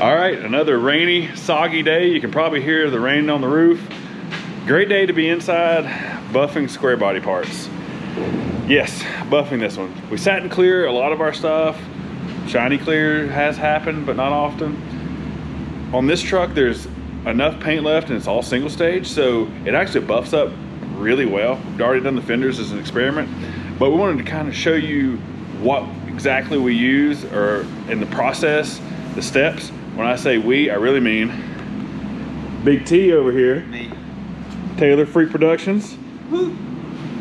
All right, another rainy, soggy day. You can probably hear the rain on the roof. Great day to be inside buffing square body parts. Yes, buffing this one. We sat and clear a lot of our stuff. Shiny clear has happened, but not often. On this truck, there's enough paint left and it's all single stage, so it actually buffs up really well. We've already done the fenders as an experiment, but we wanted to kind of show you what exactly we use, or in the process, the steps. When I say we, I really mean Big T over here. Me. Taylor Freak Productions. Woo.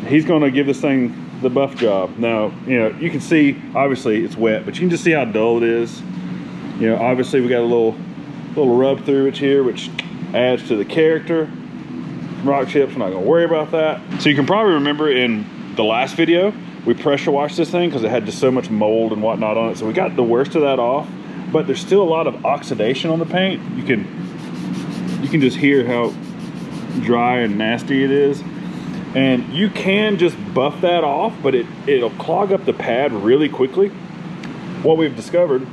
He's gonna give this thing the buff job. Now, you know, you can see, obviously it's wet, but you can just see how dull it is. You know, obviously we got a little rub through it here, which adds to the character. Rock chips, we're not gonna worry about that. So you can probably remember in the last video, we pressure washed this thing because it had just so much mold and whatnot on it. So we got the worst of that off, but there's still a lot of oxidation on the paint. You can just hear how dry and nasty it is. And you can just buff that off, but it'll clog up the pad really quickly. What we've discovered,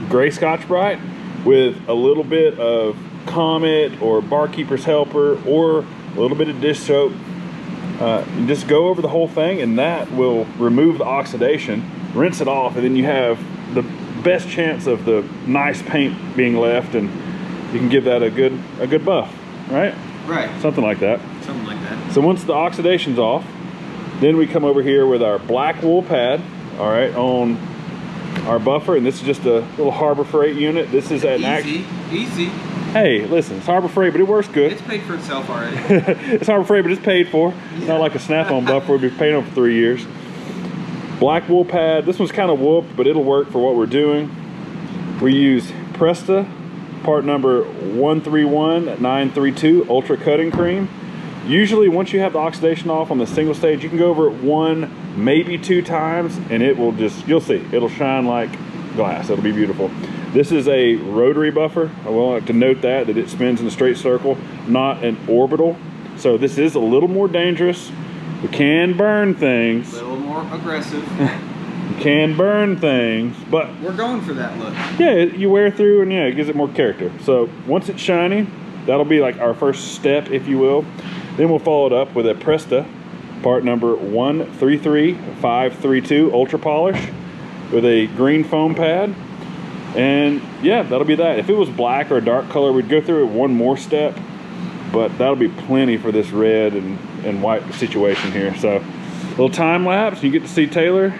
gray Scotchbrite with a little bit of Comet or Barkeeper's Helper or a little bit of dish soap, you just go over the whole thing and that will remove the oxidation, rinse it off, and then you have the best chance of the nice paint being left, and you can give that a good buff, right? Right. Something like that. Something like that. So once the oxidation's off, then we come over here with our black wool pad, all right, on our buffer, and this is just a little Harbor Freight unit. This is an easy. Hey, listen, it's Harbor Freight, but it works good. It's paid for itself already. It's Harbor Freight, but it's paid for. It's not like a snap-on buffer we'll be paying on for 3 years. Black wool pad. This one's kind of whooped, but it'll work for what we're doing. We use Presta, part number 131932, Ultra Cutting Cream. Usually, once you have the oxidation off on the single stage, you can go over it 1, maybe 2 times, and it will just, you'll see, it'll shine like glass. It'll be beautiful. This is a rotary buffer. I will like to note that it spins in a straight circle, not an orbital. So this is a little more dangerous. We can burn things. A little more aggressive. You can burn things, but we're going for that look. Yeah, you wear through, and yeah, it gives it more character. So once it's shiny, that'll be like our first step, if you will. Then we'll follow it up with a Presta, part number 133532, Ultra Polish, with a green foam pad. And yeah, that'll be that. If it was black or a dark color, we'd go through it one more step, but that'll be plenty for this red and white situation here. So a little time lapse, you get to see Taylor.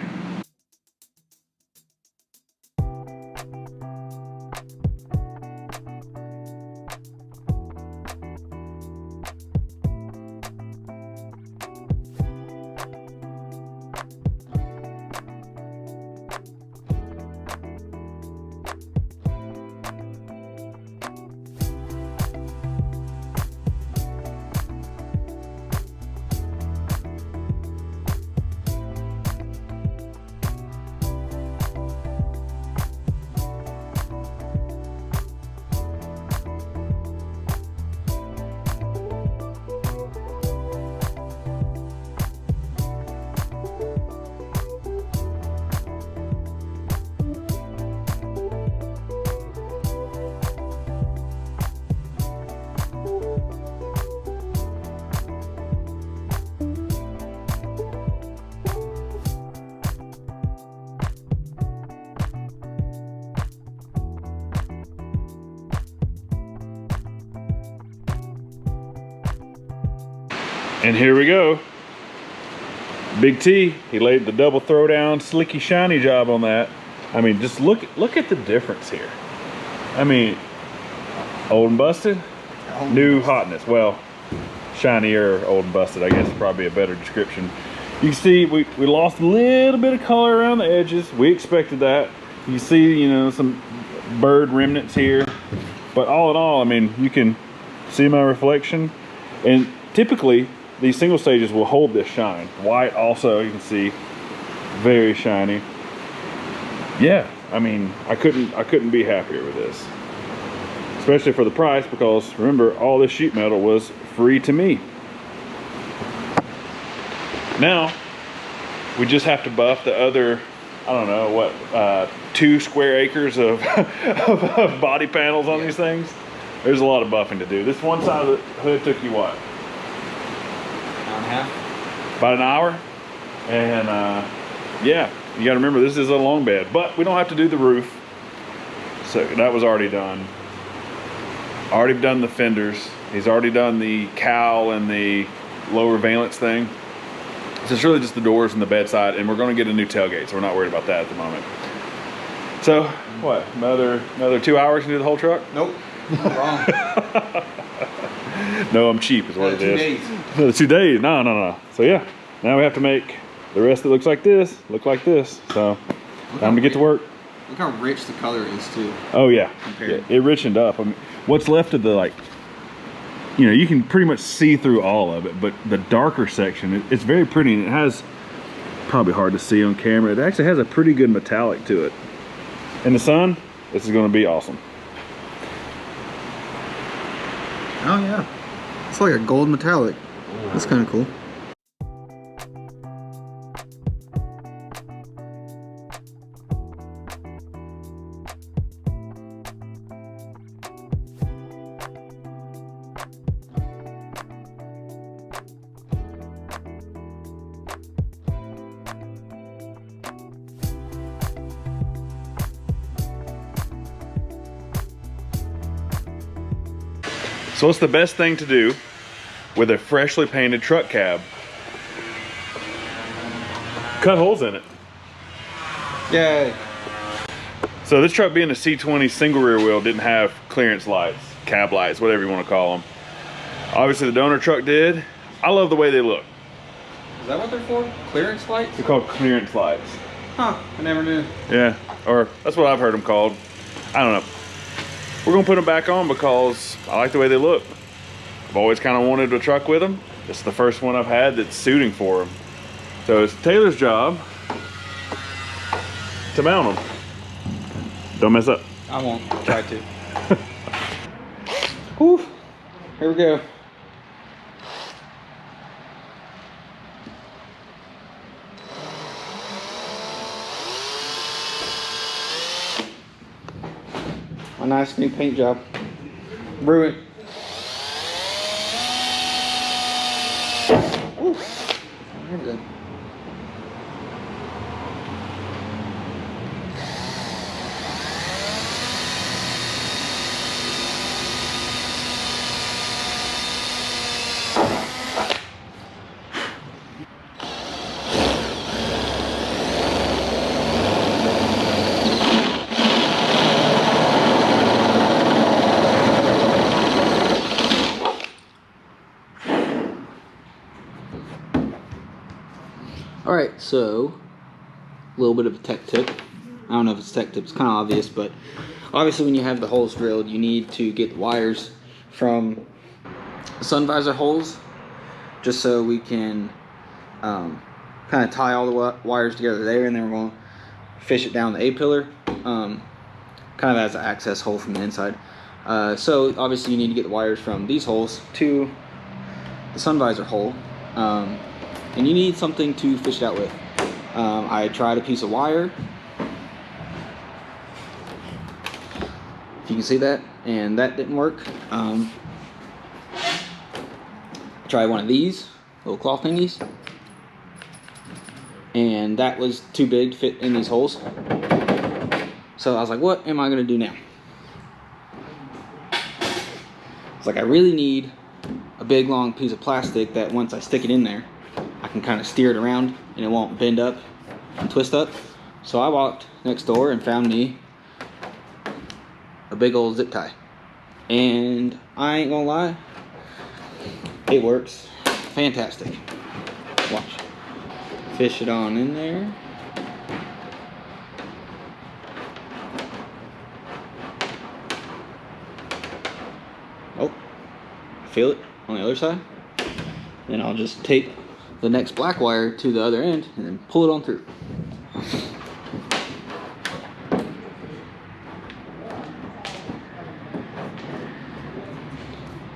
And here we go. Big T, he laid the double throwdown slicky shiny job on that. I mean, just look at the difference here. I mean, old and busted, new hotness. Well, shinier, old and busted, I guess is probably a better description. You can see we lost a little bit of color around the edges. We expected that. You see, you know, some bird remnants here. But all in all, I mean, you can see my reflection. And typically, these single stages will hold this shine. White also, you can see, very shiny. Yeah, I mean, I couldn't be happier with this. Especially for the price, because remember, all this sheet metal was free to me. Now, we just have to buff the other I don't know, what, 2 square acres of, of body panels on these things. There's a lot of buffing to do. This one side of the hood took you what? Hour and a half. About an hour. And yeah, you gotta remember this is a long bed, but we don't have to do the roof. So that was already done. Already done the fenders. He's already done the cowl and the lower valance thing. So it's really just the doors and the bedside, and we're gonna get a new tailgate, so we're not worried about that at the moment. So what, another 2 hours to do the whole truck? Nope, wrong. No, I'm cheap is what it 2 is. days. Another 2 days, no. So yeah, now we have to make the rest that looks like this, look like this. So time to get to work. Look how rich the color is too. Oh yeah, Compared. it richened up. I mean, what's left of the, like, you know, you can pretty much see through all of it, but the darker section, it's very pretty, and it has, probably hard to see on camera, it actually has a pretty good metallic to it. In the sun, this is gonna be awesome. Oh yeah, it's like a gold metallic. That's kind of cool. So what's the best thing to do with a freshly painted truck cab? Cut holes in it. Yay. So this truck, being a C20 single rear wheel, didn't have clearance lights, cab lights, whatever you want to call them. Obviously the donor truck did. I love the way they look. Is that what they're for? Clearance lights? They're called clearance lights. Huh, I never knew. Yeah, or that's what I've heard them called. I don't know. We're gonna put them back on because I like the way they look. I've always kind of wanted a truck with them. This is the first one I've had that's suiting for them. So it's Taylor's job to mount them. Don't mess up. I won't try to. Whew. Here we go. A nice new paint job. Ruined. Ooh. Very good. Alright, so a little bit of a tech tip. I don't know if it's tech tip, it's kind of obvious, but obviously when you have the holes drilled, you need to get the wires from the sun visor holes, just so we can kind of tie all the wires together there, and then we're going to fish it down the A-pillar, kind of as an access hole from the inside. So obviously you need to get the wires from these holes to the sun visor hole. And you need something to fish it out with. I tried a piece of wire, if you can see that, and that didn't work. Tried one of these little cloth thingies, and that was too big to fit in these holes. So I was like, what am I gonna do now? It's like, I really need a big long piece of plastic that once I stick it in there, I can kind of steer it around and it won't bend up and twist up. So I walked next door and found me a big old zip tie. And I ain't gonna lie, it works fantastic. Watch. Fish it on in there. Oh, feel it on the other side. Then I'll just tape the next black wire to the other end and then pull it on through.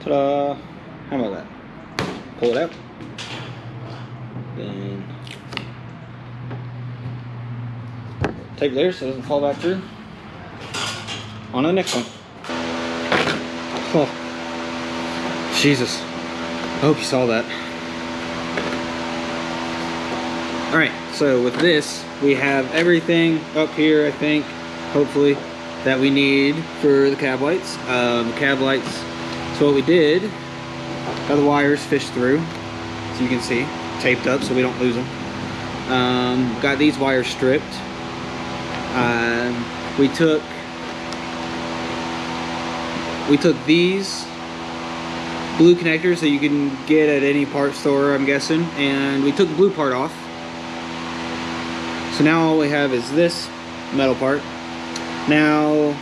Ta-da! How about that? Pull it out. Then tape there so it doesn't fall back through. On to the next one. Oh, Jesus. I hope you saw that. Alright, so with this, we have everything up here, I think, hopefully, that we need for the cab lights. The cab lights, so what we did, got the wires fished through, so you can see, taped up so we don't lose them. Got these wires stripped. We took these blue connectors that you can get at any part store, I'm guessing, and we took the blue part off. So now all we have is this metal part. Now,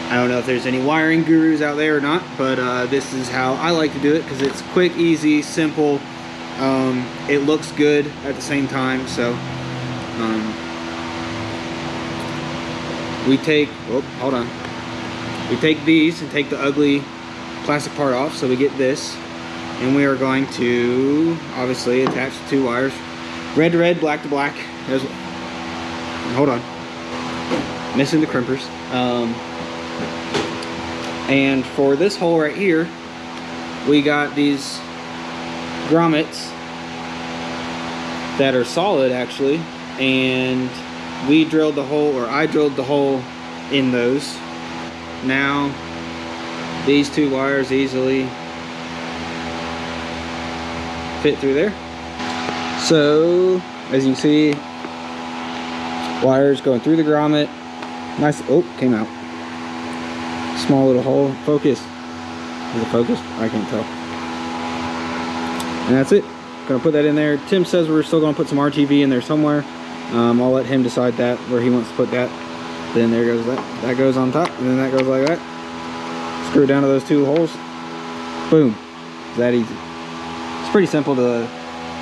I don't know if there's any wiring gurus out there or not, but this is how I like to do it because it's quick, easy, simple. It looks good at the same time. So we take, oh, hold on. We take these and take the ugly plastic part off, so we get this, and we are going to obviously attach the two wires, red to red, black to black. Hold on, missing the crimpers. And for this hole right here, we got these grommets that are solid actually, and we drilled the hole, or I drilled the hole in those. Now these two wires easily fit through there. So as you can see, wires going through the grommet. Nice. Oh, came out. Small little hole. Focus. Is it focused? I can't tell. And that's it. Gonna put that in there. Tim says we're still gonna put some RTV in there somewhere. I'll let him decide that, where he wants to put that. Then there goes that. That goes on top, and then that goes like that. Screw it down to those two holes. Boom. It's that easy. It's pretty simple to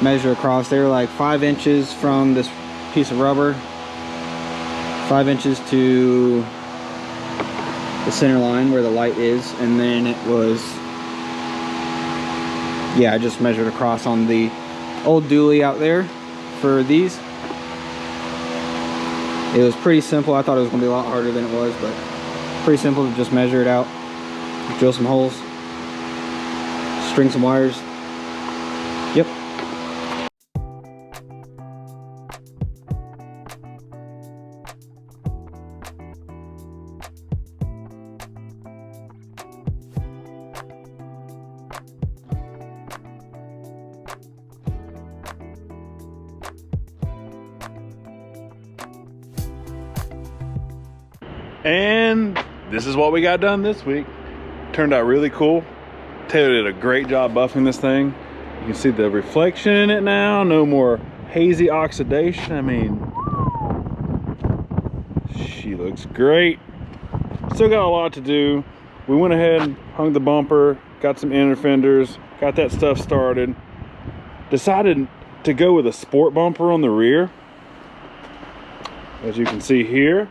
measure across. They're like 5 inches from this piece of rubber. 5 inches to the center line where the light is, and then it was, yeah, I just measured across on the old dually out there for these. It was pretty simple. I thought it was going to be a lot harder than it was, but pretty simple to just measure it out, drill some holes, string some wires. Yep. And this is what we got done this week. Turned out really cool. Taylor did a great job buffing this thing. You can see the reflection in it now. No more hazy oxidation. I mean, she looks great. Still got a lot to do. We went ahead and hung the bumper, got some inner fenders, got that stuff started. Decided to go with a sport bumper on the rear, as you can see here,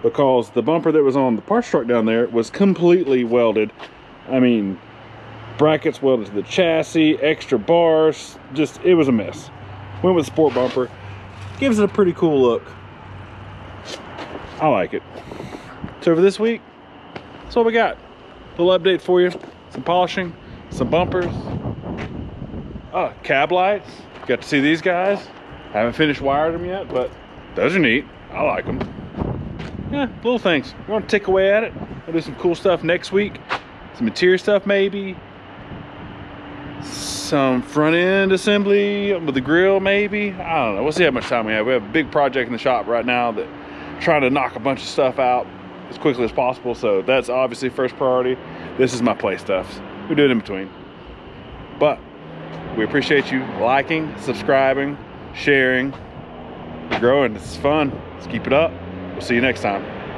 because the bumper that was on the parts truck down there was completely welded. I mean, brackets welded to the chassis, extra bars, just, it was a mess. Went with sport bumper. Gives it a pretty cool look. I like it. So for this week, that's what we got. A little update for you. Some polishing, some bumpers. Oh, cab lights. Got to see these guys. Haven't finished wiring them yet, but those are neat. I like them. Yeah, little things. We're gonna tick away at it. We'll do some cool stuff next week. Some interior stuff maybe. Some front end assembly with the grill maybe. I don't know. We'll see how much time we have. We have a big project in the shop right now that trying to knock a bunch of stuff out as quickly as possible. So that's obviously first priority. This is my play stuff. We do it in between. But we appreciate you liking, subscribing, sharing. We're growing. This is fun. Let's keep it up. We'll see you next time.